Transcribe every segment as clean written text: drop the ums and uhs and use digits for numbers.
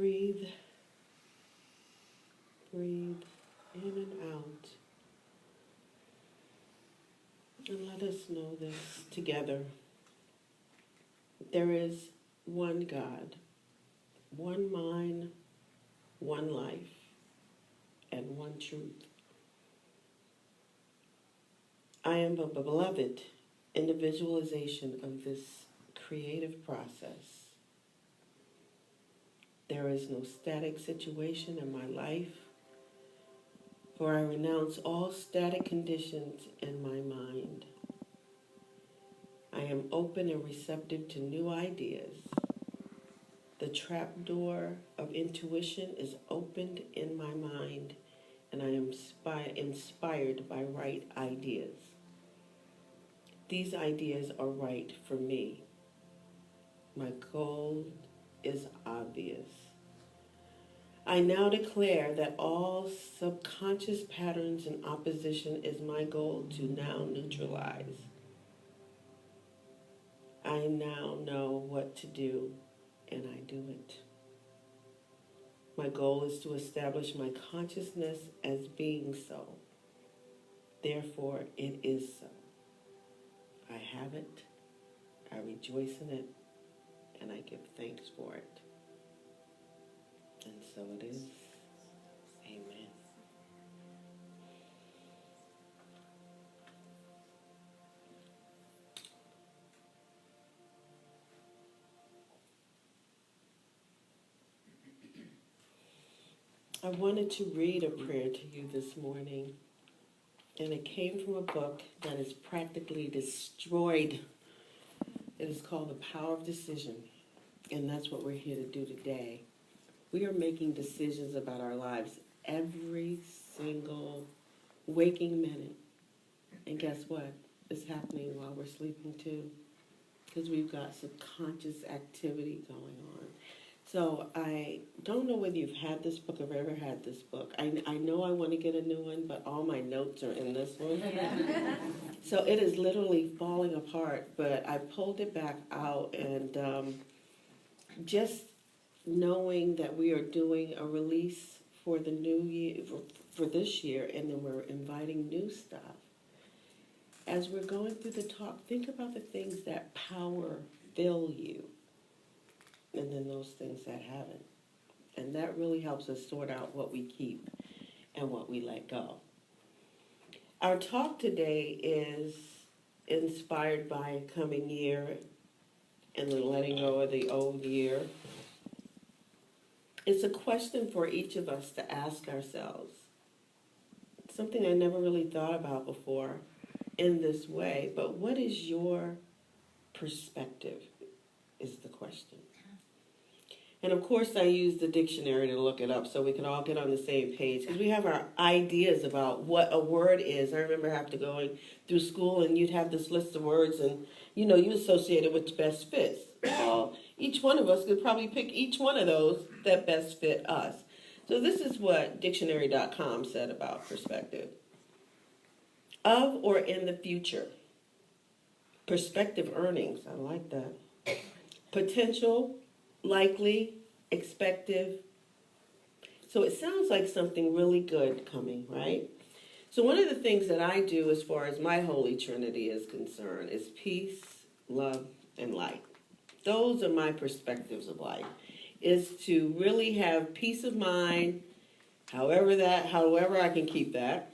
breathe. Breathe in and out. And let us know this together. There is one God, one mind, one life, and one truth. I am a beloved individualization of this creative process. There is no static situation in my life, for I renounce all static conditions in my mind. I am open and receptive to new ideas. The trapdoor of intuition is opened in my mind, and I am inspired by right ideas. These ideas are right for me. My goal is obvious. I now declare that all subconscious patterns and opposition is my goal to now neutralize. I now know what to do, and I do it. My goal is to establish my consciousness as being so. Therefore, it is so. I have it, I rejoice in it, and I give thanks for it. And so it is. Amen. I wanted to read a prayer to you this morning, and it came from a book that is practically destroyed. It is called The Power of Decision, and that's what we're here to do today. We are making decisions about our lives every single waking minute. And guess what? It's happening while we're sleeping too, because we've got subconscious activity going on. So I don't know whether you've had this book or ever had this book. I know I want to get a new one, but all my notes are in this one. So it is literally falling apart, but I pulled it back out, and just knowing that we are doing a release for the new year, for this year, and then we're inviting new stuff. As we're going through the talk, think about the things that power fill you, and then those things that haven't. And that really helps us sort out what we keep and what we let go. Our talk today is inspired by a coming year and the letting go of the old year. It's a question for each of us to ask ourselves. Something I never really thought about before in this way, but what is your perspective is the question. And of course I use the dictionary to look it up so we can all get on the same page, because we have our ideas about what a word is. I remember having to going through school, and you'd have this list of words, and you associate it with best fits. Well, each one of us could probably pick each one of those that best fit us. So this is what dictionary.com said about perspective. Of or in the future. Prospective earnings, I like that. Potential, likely, expected. So it sounds like something really good coming, right? So one of the things that I do as far as my Holy Trinity is concerned is peace, love, and light. Those are my perspectives of life, is to really have peace of mind, however I can keep that,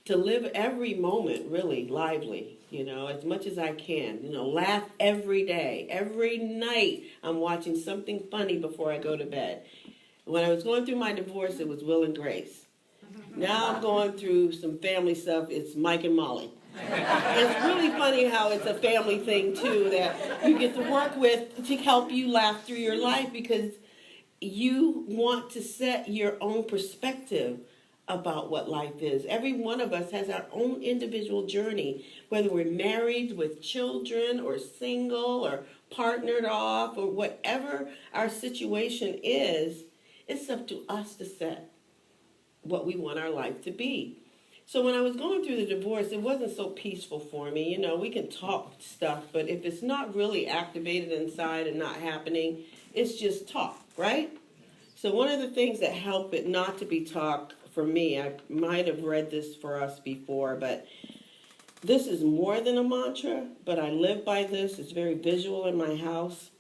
to live every moment really lively, as much as I can, laugh every day. Every night I'm watching something funny before I go to bed. When I was going through my divorce, it was Will and Grace. Now I'm going through some family stuff, it's Mike and Molly. It's really funny how it's a family thing too, that you get to work with to help you laugh through your life, because you want to set your own perspective about what life is. Every one of us has our own individual journey, whether we're married with children or single or partnered off or whatever our situation is. It's up to us to set what we want our life to be. So when I was going through the divorce, it wasn't so peaceful for me. We can talk stuff, but if it's not really activated inside and not happening, it's just talk, right? So one of the things that help it not to be talk for me, I might have read this for us before, but this is more than a mantra, but I live by this. It's very visual in my house.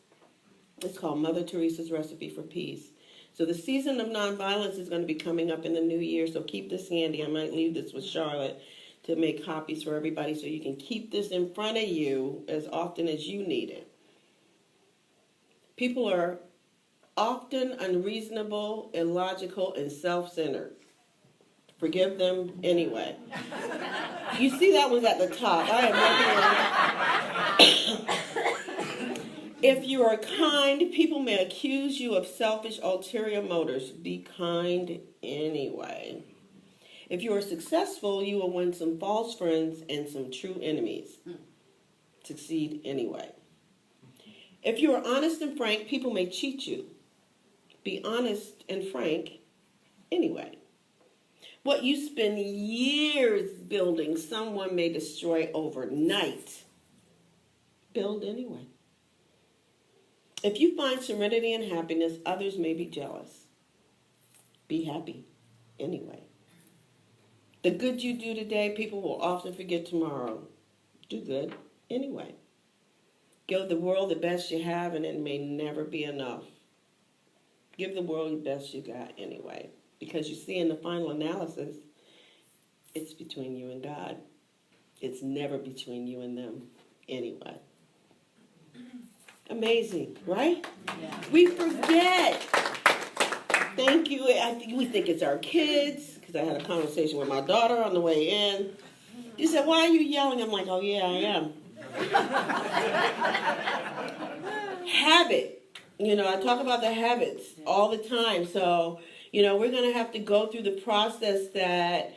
It's called Mother Teresa's Recipe for Peace. So the season of nonviolence is going to be coming up in the new year, so keep this handy. I might leave this with Charlotte to make copies for everybody so you can keep this in front of you as often as you need it. People are often unreasonable, illogical, and self-centered. Forgive them anyway. You see that was at the top. I am working on it. If you are kind, people may accuse you of selfish ulterior motives. Be kind anyway. If you are successful, you will win some false friends and some true enemies. Succeed anyway. If you are honest and frank, people may cheat you. Be honest and frank anyway. What you spend years building, someone may destroy overnight. Build anyway. If you find serenity and happiness, others may be jealous. Be happy anyway. The good you do today, people will often forget tomorrow. Do good anyway. Give the world the best you have, and it may never be enough. Give the world the best you got anyway. Because you see, in the final analysis, it's between you and God. It's never between you and them anyway. Amazing, right? Yeah. We forget. Thank you. We think it's our kids, because I had a conversation with my daughter on the way in. She said, "Why are you yelling?" I'm like, "Oh, yeah, I am." Habit. I talk about the habits all the time. So, we're going to have to go through the process that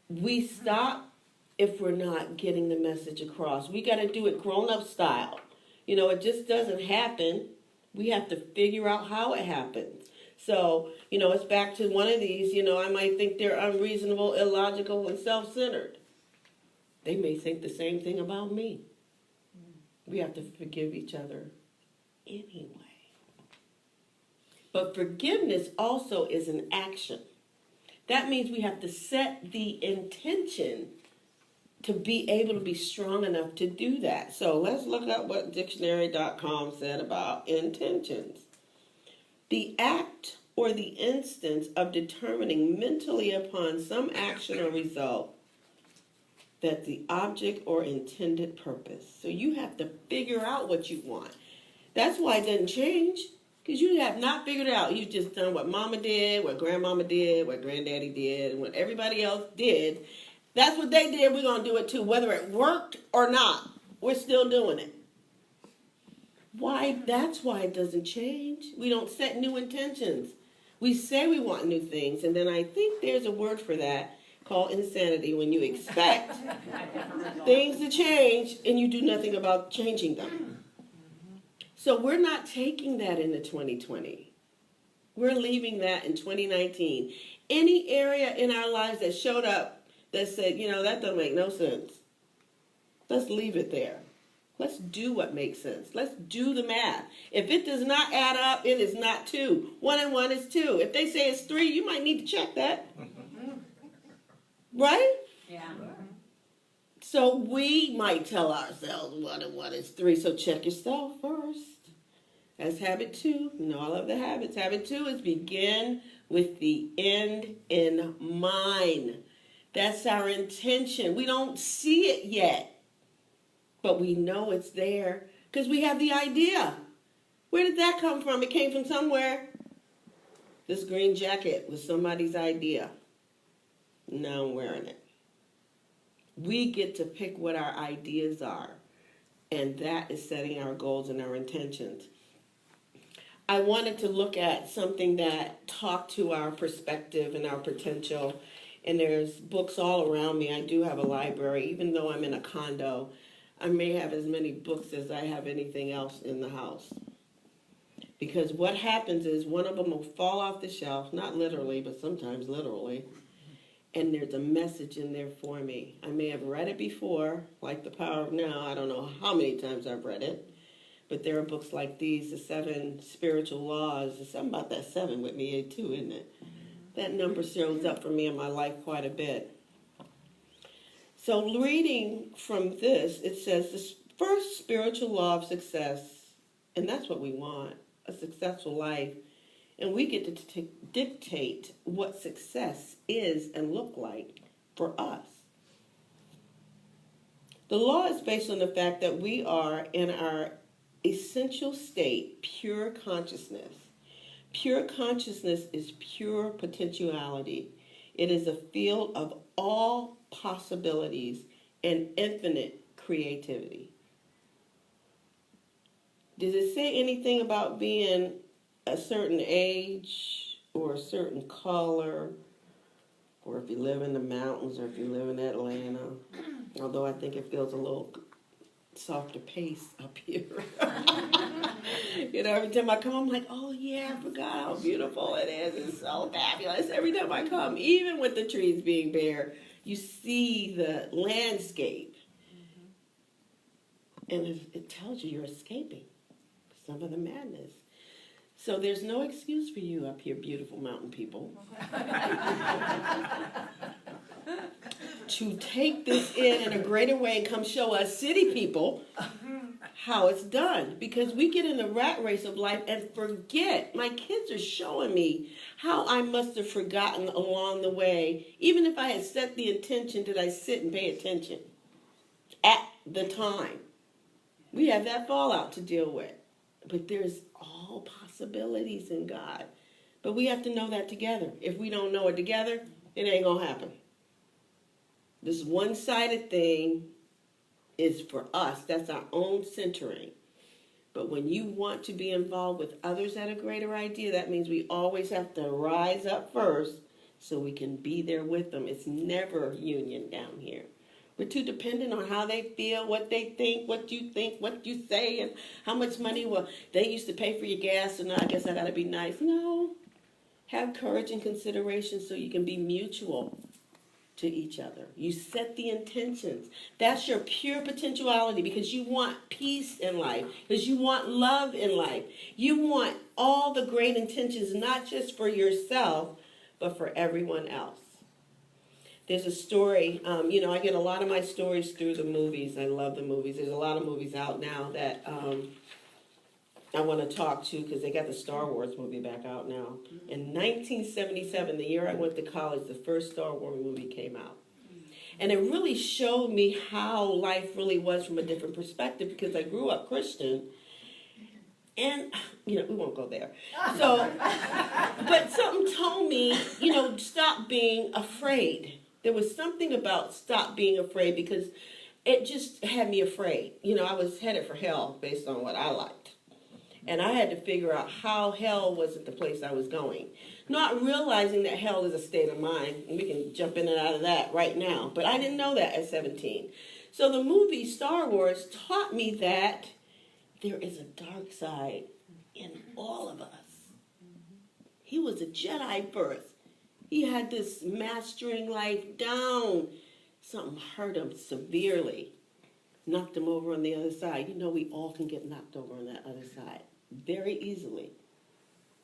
we stop if we're not getting the message across. We got to do it grown-up style. It just doesn't happen. We have to figure out how it happens. So, it's back to one of these, I might think they're unreasonable, illogical, and self-centered. They may think the same thing about me. We have to forgive each other anyway. But forgiveness also is an action. That means we have to set the intention to be able to be strong enough to do that. So let's look up what dictionary.com said about intentions. The act or the instance of determining mentally upon some action or result that the object or intended purpose. So you have to figure out what you want. That's why it doesn't change, because you have not figured it out. You've just done what mama did, what grandmama did, what granddaddy did, and what everybody else did. That's what they did. We're going to do it too. Whether it worked or not, we're still doing it. Why? That's why it doesn't change. We don't set new intentions. We say we want new things, and then I think there's a word for that called insanity, when you expect things to change and you do nothing about changing them. So we're not taking that into 2020. We're leaving that in 2019. Any area in our lives that showed up that said, that doesn't make no sense, let's leave it there. Let's do what makes sense. Let's do the math. If it does not add up, it is not 2. 1 and 1 is 2. If they say it's 3, you might need to check that. Right? Yeah. So we might tell ourselves 1 and 1 is 3. So check yourself first. That's habit 2. All of the habits. Habit 2 is begin with the end in mind. That's our intention. We don't see it yet, but we know it's there because we have the idea. Where did that come from? It came from somewhere. This green jacket was somebody's idea. Now I'm wearing it. We get to pick what our ideas are, and that is setting our goals and our intentions. I wanted to look at something that talked to our perspective and our potential, and there's books all around me. I do have a library. Even though I'm in a condo, I may have as many books as I have anything else in the house. Because what happens is one of them will fall off the shelf, not literally, but sometimes literally, and there's a message in there for me. I may have read it before, like The Power of Now. I don't know how many times I've read it, But there are books like these, The 7 Spiritual Laws. There's something about that 7 with me too, isn't it? That number shows up for me in my life quite a bit. So reading from this, it says the first spiritual law of success, and that's what we want, a successful life. And we get to dictate what success is and look like for us. The law is based on the fact that we are in our essential state, pure consciousness. Pure consciousness is pure potentiality. It is a field of all possibilities and infinite creativity. Does it say anything about being a certain age or a certain color, or if you live in the mountains or if you live in Atlanta? Although I think it feels a little softer pace up here. You know, every time I come, I'm like, oh yeah, I forgot how beautiful it is. It's so fabulous. Every time I come, even with the trees being bare, you see the landscape. And it tells you you're escaping some of the madness. So there's no excuse for you up here, beautiful mountain people, to take this in a greater way and come show us city people how it's done. Because we get in the rat race of life and forget. My kids are showing me how I must have forgotten along the way. Even if I had set the intention, did I sit and pay attention at the time? We have that fallout to deal with. But there's all possibilities in God. But we have to know that together. If we don't know it together, it ain't going to happen. This one-sided thing is for us. That's our own centering. But when you want to be involved with others at a greater idea, that means we always have to rise up first so we can be there with them. It's never union down here. We're too dependent on how they feel, what they think, what you say, and how much money. Well, they used to pay for your gas, so now I guess I got to be nice. No. Have courage and consideration so you can be mutual to each other. You set the intentions. That's your pure potentiality, because you want peace in life, because you want love in life. You want all the great intentions, not just for yourself, but for everyone else. There's a story, I get a lot of my stories through the movies. I love the movies. There's a lot of movies out now that I want to talk to, because they got the Star Wars movie back out now. In 1977, the year I went to college, the first Star Wars movie came out. And it really showed me how life really was from a different perspective, because I grew up Christian. And, we won't go there. So, but something told me, stop being afraid. There was something about stop being afraid, because it just had me afraid. I was headed for hell based on what I liked. And I had to figure out how hell wasn't the place I was going. Not realizing that hell is a state of mind. And we can jump in and out of that right now. But I didn't know that at 17. So the movie Star Wars taught me that there is a dark side in all of us. He was a Jedi first. He had this mastering life down. Something hurt him severely. Knocked him over on the other side. We all can get knocked over on that other side very easily,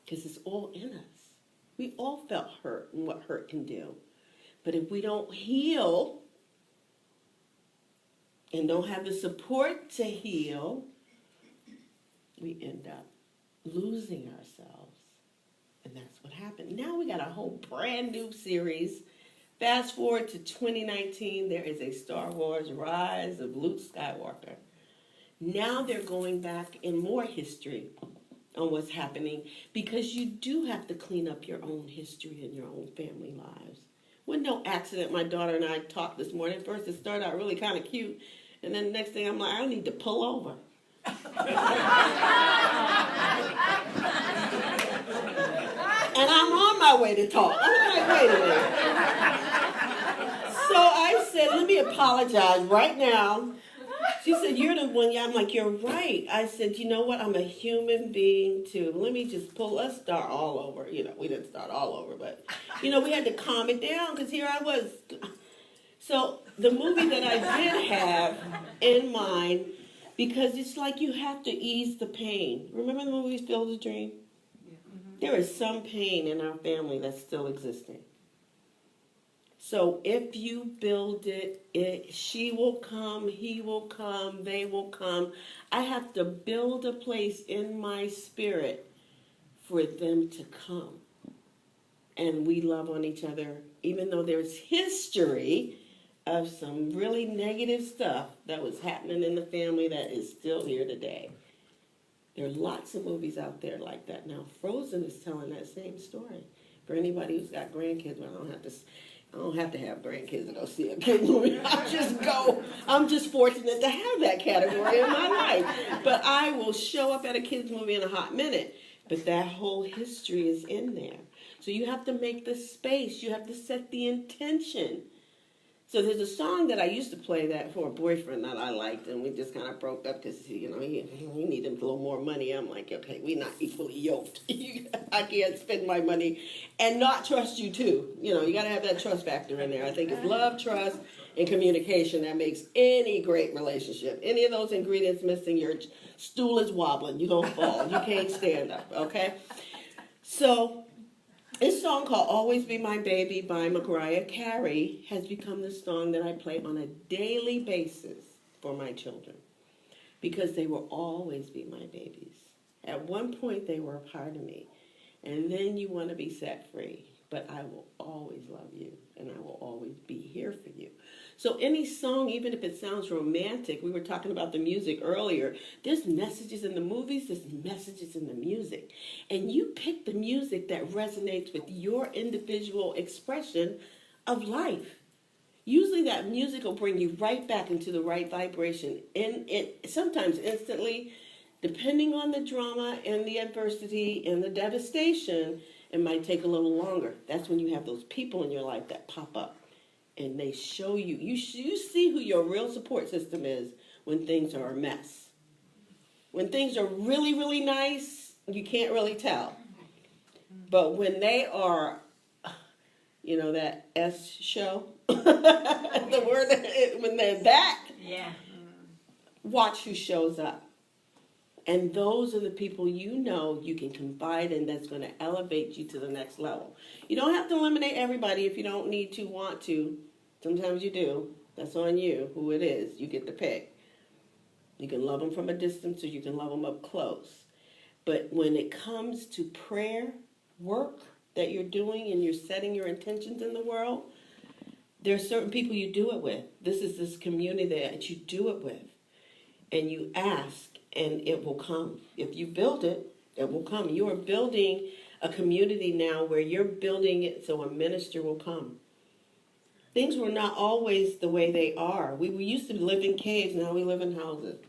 because it's all in us. We all felt hurt and what hurt can do. But if we don't heal and don't have the support to heal, we end up losing ourselves. And that's what happened. Now we got a whole brand new series. Fast forward to 2019, there is a Star Wars Rise of Luke Skywalker. Now they're going back in more history on what's happening, because you do have to clean up your own history and your own family lives. With no accident, my daughter and I talked this morning. First, it started out really kind of cute, and then the next thing I'm like, I need to pull over. And I'm on my way to talk. I'm like, wait a minute. So I said, let me apologize right now. She said, you're the one. Yeah, I'm like, you're right. I said, you know what? I'm a human being too. Let me just let's start all over. We didn't start all over, but, we had to calm it down, because here I was. So the movie that I did have in mind, Because it's like you have to ease the pain. Remember the movie Field of Dream? Yeah. Mm-hmm. There is some pain in our family that's still existing. So if you build it, she will come, he will come, they will come. I have to build a place in my spirit for them to come. And we love on each other, even though there's history of some really negative stuff that was happening in the family that is still here today. There are lots of movies out there like that now. Frozen is telling that same story. For anybody who's got grandkids, well, I don't have to have grandkids to go see a kid movie. I just go. I'm just fortunate to have that category in my life. But I will show up at a kid's movie in a hot minute. But that whole history is in there. So you have to make the space. You have to set the intention. So there's a song that I used to play that for a boyfriend that I liked, and we just kind of broke up because he needed a little more money. I'm like, okay, we're not equally yoked. I can't spend my money and not trust you too. You got to have that trust factor in there. I think it's love, trust, and communication that makes any great relationship. Any of those ingredients missing, your stool is wobbling. You're going to fall. You can't stand up, okay? So this song called Always Be My Baby by Mariah Carey has become the song that I play on a daily basis for my children because they will always be my babies. At one point, they were a part of me, and then you want to be set free, but I will always love you, and I will always be here for you. So any song, even if it sounds romantic, we were talking about the music earlier, there's messages in the movies, there's messages in the music. And you pick the music that resonates with your individual expression of life. Usually that music will bring you right back into the right vibration. And it sometimes instantly, depending on the drama and the adversity and the devastation, it might take a little longer. That's when you have those people in your life that pop up. And they show you, you see who your real support system is when things are a mess. When things are really, really nice, you can't really tell. But when they are, that S show, the word, when they're that, yeah. Watch who shows up. And those are the people you can confide in that's going to elevate you to the next level. You don't have to eliminate everybody if you don't need to, want to. Sometimes you do. That's on you, who it is. You get to pick. You can love them from a distance or you can love them up close. But when it comes to prayer, work that you're doing and you're setting your intentions in the world, there are certain people you do it with. This is this community that you do it with. And you ask. And it will come. If you build it, it will come. You are building a community now where you're building it so a minister will come. Things were not always the way they are. We used to live in caves, now we live in houses.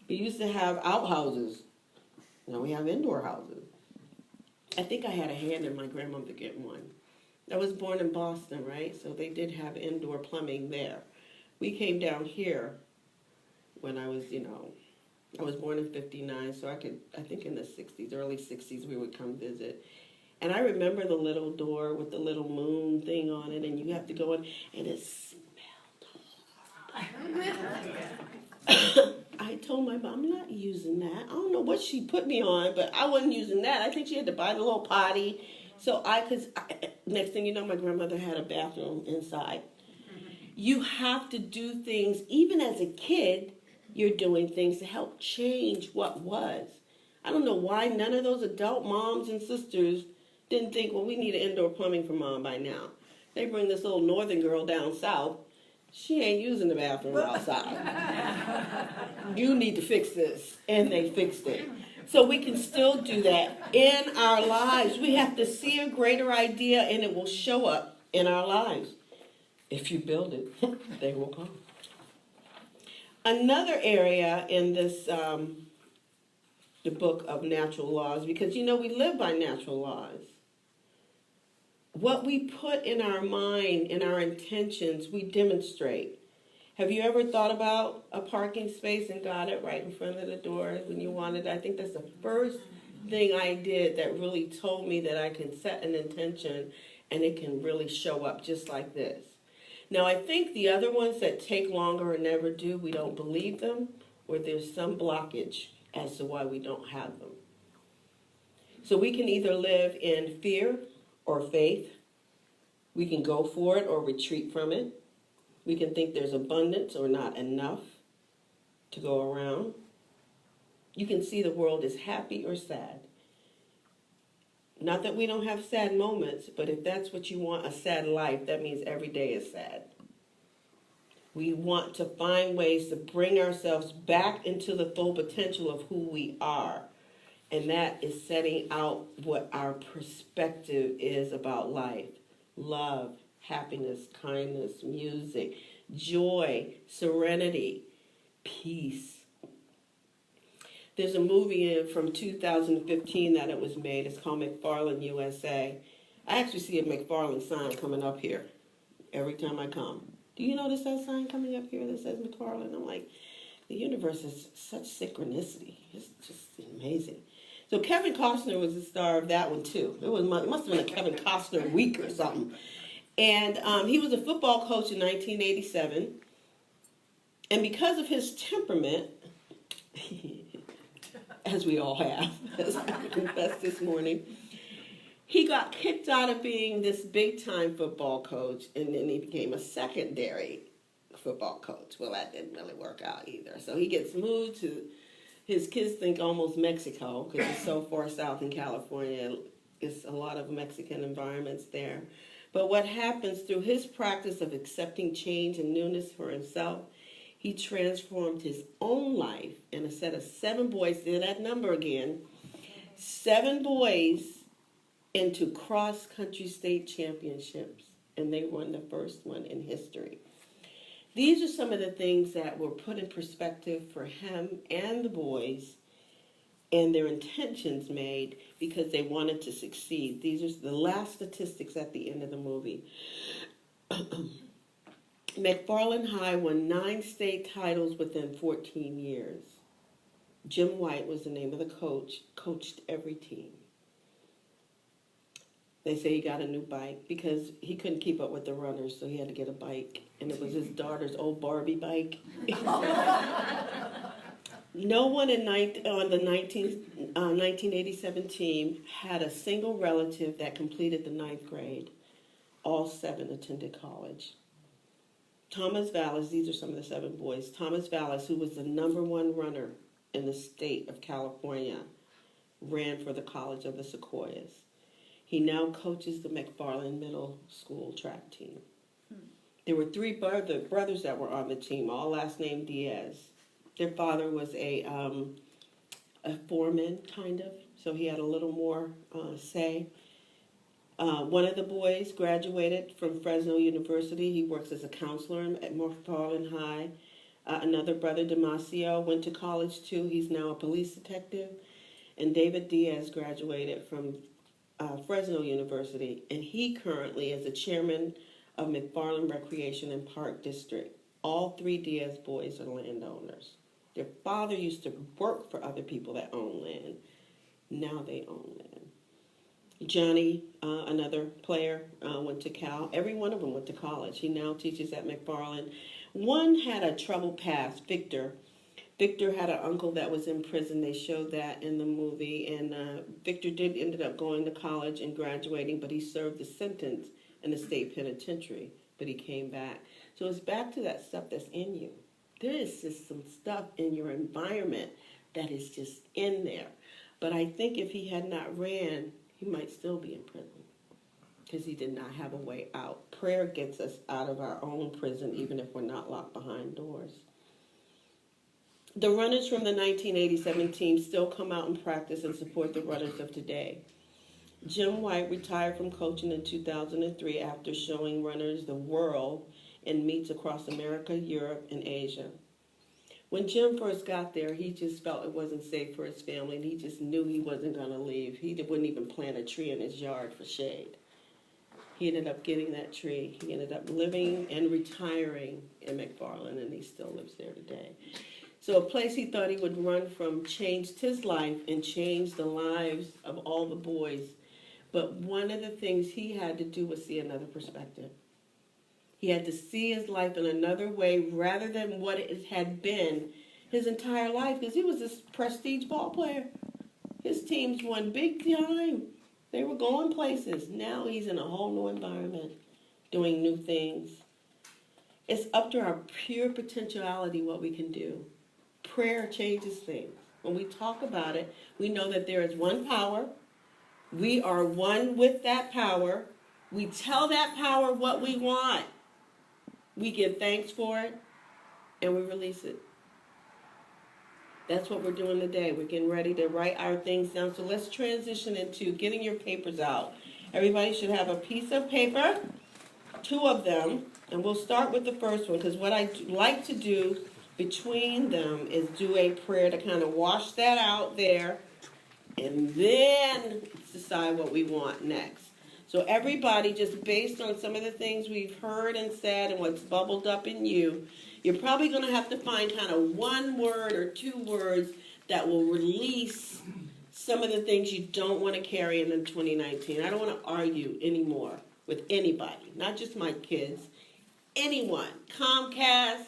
We used to have outhouses. Now we have indoor houses. I think I had a hand in my grandmother getting one. I was born in Boston, right? So they did have indoor plumbing there. We came down here when I was, I was born in 59, so I think in the 60s, early 60s, we would come visit. And I remember the little door with the little moon thing on it, and you have to go in, and it smelled. I told my mom, I'm not using that. I don't know what she put me on, but I wasn't using that. I think she had to buy the little potty. So next thing you know, my grandmother had a bathroom inside. You have to do things, even as a kid, you're doing things to help change what was. I don't know why none of those adult moms and sisters didn't think, well, we need an indoor plumbing for mom by now. They bring this little northern girl down south. She ain't using the bathroom outside. You need to fix this. And they fixed it. So we can still do that in our lives. We have to see a greater idea and it will show up in our lives. If you build it, they will come. Another area in this, the book of natural laws, because we live by natural laws. What we put in our mind, in our intentions, we demonstrate. Have you ever thought about a parking space and got it right in front of the door when you wanted it? I think that's the first thing I did that really told me that I can set an intention and it can really show up just like this. Now, I think the other ones that take longer or never do, we don't believe them, or there's some blockage as to why we don't have them. So we can either live in fear or faith. We can go for it or retreat from it. We can think there's abundance or not enough to go around. You can see the world as happy or sad. Not that we don't have sad moments, but if that's what you want, a sad life, that means every day is sad. We want to find ways to bring ourselves back into the full potential of who we are. And that is setting out what our perspective is about life. Love, happiness, kindness, music, joy, serenity, peace. There's a movie from 2015 that it was made. It's called McFarlane USA. I actually see a McFarlane sign coming up here every time I come. Do you notice that sign coming up here that says McFarlane? I'm like, the universe is such synchronicity. It's just amazing. So Kevin Costner was the star of that one too. It must have been a Kevin Costner week or something. And he was a football coach in 1987. And because of his temperament, as we all have, as I confessed this morning, he got kicked out of being this big-time football coach, and then he became a secondary football coach. Well, that didn't really work out either. So he gets moved to, his kids think almost Mexico, because it's so far south in California. It's a lot of Mexican environments there. But what happens through his practice of accepting change and newness for himself, he transformed his own life and a set of 7 boys, there's that number again, 7 boys into cross-country state championships, and they won the first one in history. These are some of the things that were put in perspective for him and the boys, and their intentions made because they wanted to succeed. These are the last statistics at the end of the movie. McFarlane High won 9 state titles within 14 years. Jim White was the name of the coach, coached every team. They say he got a new bike because he couldn't keep up with the runners, so he had to get a bike. And it was his daughter's old Barbie bike. No one on the 1987 team had a single relative that completed the 9th grade. All 7 attended college. Thomas Vallis, these are some of the 7 boys. Thomas Vallis, who was the #1 runner in the state of California, ran for the College of the Sequoias. He now coaches the McFarlane Middle School track team. There were 3 brothers that were on the team, all last name Diaz. Their father was a foreman, kind of, so he had a little more say. One of the boys graduated from Fresno University. He works as a counselor at McFarlane High. Another brother, Damasio, went to college too. He's now a police detective. And David Diaz graduated from Fresno University, and he currently is the chairman of McFarlane Recreation and Park District. All 3 Diaz boys are landowners. Their father used to work for other people that own land. Now they own land. Johnny, another player, went to Cal. Every one of them went to college. He now teaches at McFarlane. One had a troubled past, Victor. Victor had an uncle that was in prison. They showed that in the movie. And Victor ended up going to college and graduating, but he served the sentence in the state penitentiary. But he came back. So it's back to that stuff that's in you. There is just some stuff in your environment that is just in there. But I think if he had not ran, he might still be in prison because he did not have a way out. Prayer gets us out of our own prison, even if we're not locked behind doors. The runners from the 1987 team still come out and practice and support the runners of today. Jim White retired from coaching in 2003 after showing runners the world in meets across America, Europe, and Asia. When Jim first got there, he just felt it wasn't safe for his family, and he just knew he wasn't going to leave. He wouldn't even plant a tree in his yard for shade. He ended up getting that tree. He ended up living and retiring in McFarlane, and he still lives there today. So a place he thought he would run from changed his life and changed the lives of all the boys. But one of the things he had to do was see another perspective. He had to see his life in another way rather than what it had been his entire life because he was this prestige ball player. His teams won big time. They were going places. Now he's in a whole new environment, doing new things. It's up to our pure potentiality what we can do. Prayer changes things. When we talk about it, we know that there is one power. We are one with that power. We tell that power what we want. We give thanks for it, and we release it. That's what we're doing today. We're getting ready to write our things down. So let's transition into getting your papers out. Everybody should have a piece of paper, 2 of them, and we'll start with the first one because what I like to do between them is do a prayer to kind of wash that out there and then decide what we want next. So everybody, just based on some of the things we've heard and said and what's bubbled up in you, you're probably going to have to find kind of 1 word or 2 words that will release some of the things you don't want to carry into 2019. I don't want to argue anymore with anybody, not just my kids, anyone, Comcast,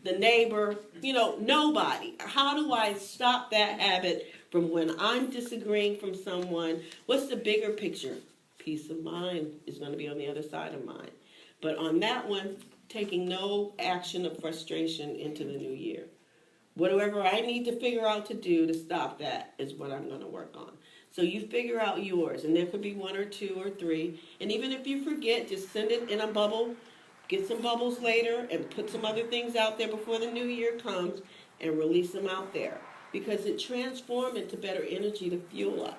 the neighbor, nobody. How do I stop that habit from when I'm disagreeing from someone? What's the bigger picture? Peace of mind is going to be on the other side of mine. But on that one, taking no action of frustration into the new year. Whatever I need to figure out to do to stop that is what I'm going to work on. So you figure out yours, and there could be 1 or 2 or 3. And even if you forget, just send it in a bubble, get some bubbles later, and put some other things out there before the new year comes, and release them out there. Because it transforms into better energy to fuel us.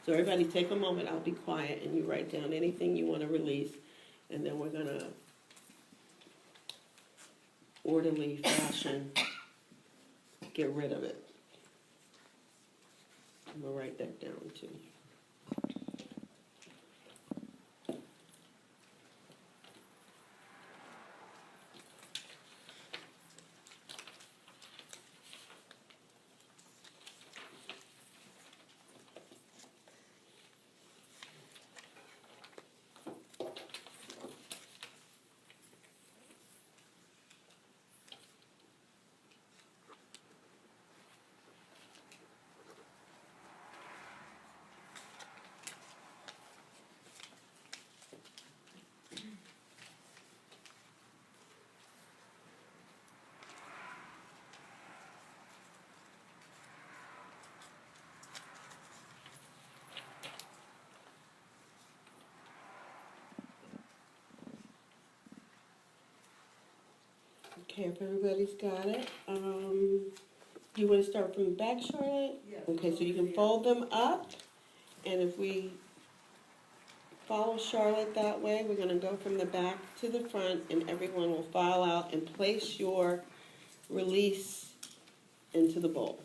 So everybody take a moment, I'll be quiet, and you write down anything you want to release, and then we're going to orderly fashion get rid of it. I'm going to write that down too. Okay, if everybody's got it, you want to start from the back, Charlotte? Yeah. Okay, so you can fold them up, and if we follow Charlotte that way, we're going to go from the back to the front, and everyone will file out and place your release into the bowl.